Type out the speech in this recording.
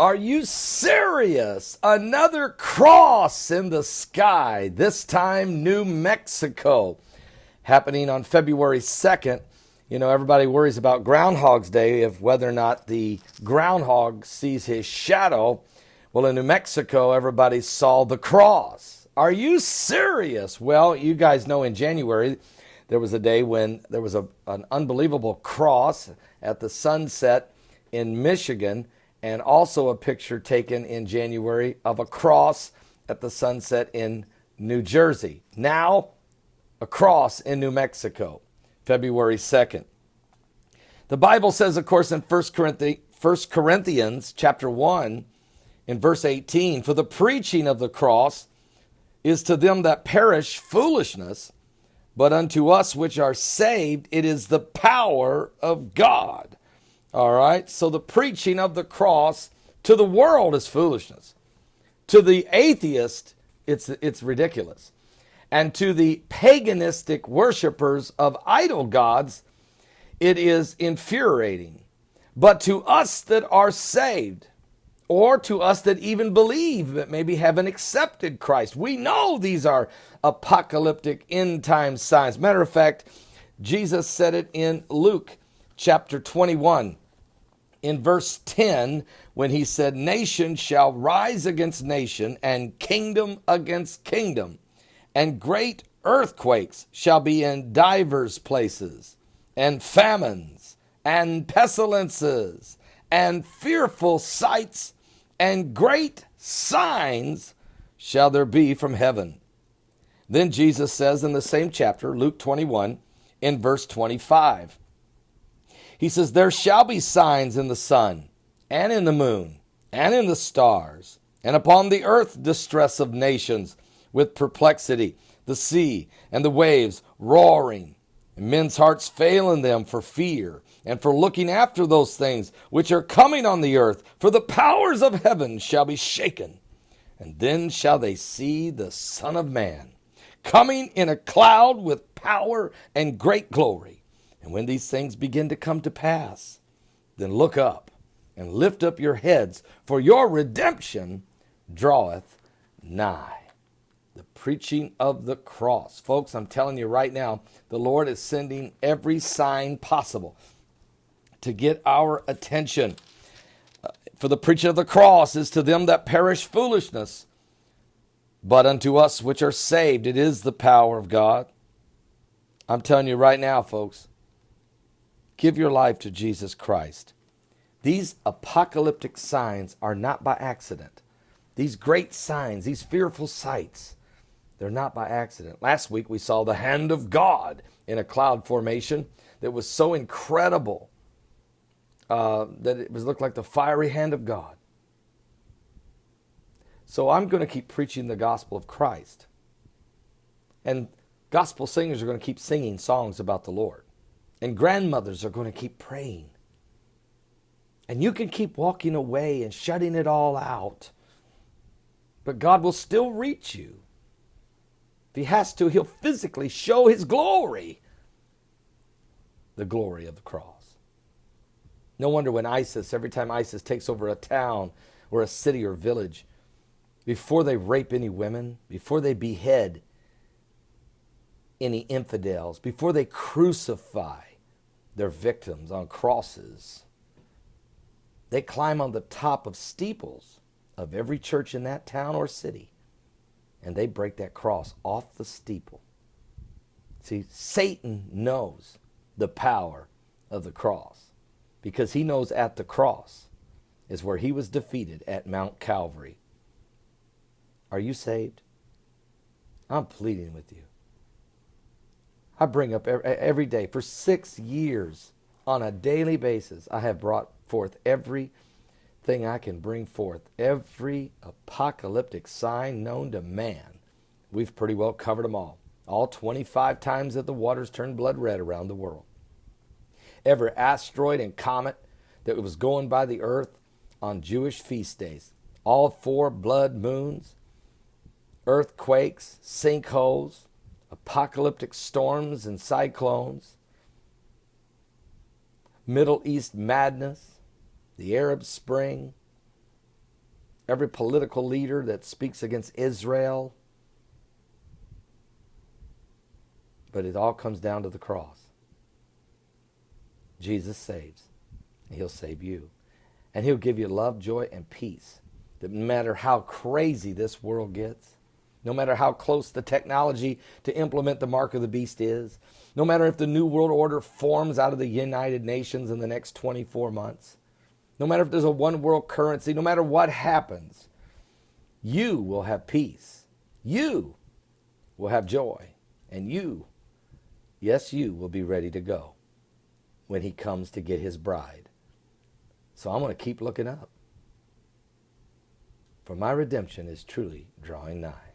Are you serious? Another cross in the sky, this time New Mexico, happening on February 2nd. You know, everybody worries about Groundhog's Day, of whether or not the groundhog sees his shadow. Well, in New Mexico, everybody saw the cross. Are you serious? Well, you guys know in January, there was a day when there was an unbelievable cross at the sunset in Michigan, and also a picture taken in January of a cross at the sunset in New Jersey. Now, a cross in New Mexico, February 2nd. The Bible says, of course, in 1 Corinthians chapter 1, in verse 18, for the preaching of the cross is to them that perish foolishness, but unto us which are saved, it is the power of God. All right, so the preaching of the cross to the world is foolishness. To the atheist, it's ridiculous. And to the paganistic worshipers of idol gods, it is infuriating. But to us that are saved, or to us that even believe but maybe haven't accepted Christ, we know these are apocalyptic end time signs. Matter of fact, Jesus said it in Luke chapter 21. In verse 10, when he said, nation shall rise against nation, and kingdom against kingdom, and great earthquakes shall be in divers places, and famines, and pestilences, and fearful sights, and great signs shall there be from heaven. Then Jesus says in the same chapter, Luke 21, in verse 25, he says, there shall be signs in the sun, and in the moon, and in the stars, and upon the earth distress of nations, with perplexity, the sea and the waves roaring, and men's hearts failing them for fear, and for looking after those things which are coming on the earth. For the powers of heaven shall be shaken, and then shall they see the Son of Man coming in a cloud with power and great glory. And when these things begin to come to pass, then look up and lift up your heads, for your redemption draweth nigh. The preaching of the cross. Folks, I'm telling you right now, the Lord is sending every sign possible to get our attention. For the preaching of the cross is to them that perish foolishness, but unto us which are saved, it is the power of God. I'm telling you right now, folks, give your life to Jesus Christ. These apocalyptic signs are not by accident. These great signs, these fearful sights, they're not by accident. Last week we saw the hand of God in a cloud formation that was so incredible that it looked like the fiery hand of God. So I'm going to keep preaching the gospel of Christ. And gospel singers are going to keep singing songs about the Lord. And grandmothers are going to keep praying. And you can keep walking away and shutting it all out. But God will still reach you. If he has to, he'll physically show his glory. The glory of the cross. No wonder when every time ISIS takes over a town or a city or village, before they rape any women, before they behead any infidels, before they crucify their victims on crosses, they climb on the top of steeples of every church in that town or city, and they break that cross off the steeple. See, Satan knows the power of the cross, because he knows at the cross is where he was defeated at Mount Calvary. Are you saved? I'm pleading with you. I bring up every day for 6 years on a daily basis. I have brought forth everything I can bring forth. Every apocalyptic sign known to man. We've pretty well covered them all. All 25 times that the waters turned blood red around the world. Every asteroid and comet that was going by the earth on Jewish feast days. All 4 blood moons. Earthquakes, sinkholes, apocalyptic storms and cyclones, Middle East madness, the Arab Spring, every political leader that speaks against Israel. But it all comes down to the cross. Jesus saves. He'll save you. And he'll give you love, joy, and peace. That no matter how crazy this world gets, no matter how close the technology to implement the mark of the beast is, no matter if the New World Order forms out of the United Nations in the next 24 months, no matter if there's a one world currency, no matter what happens, you will have peace. You will have joy. And you, yes, you will be ready to go when he comes to get his bride. So I'm going to keep looking up. For my redemption is truly drawing nigh.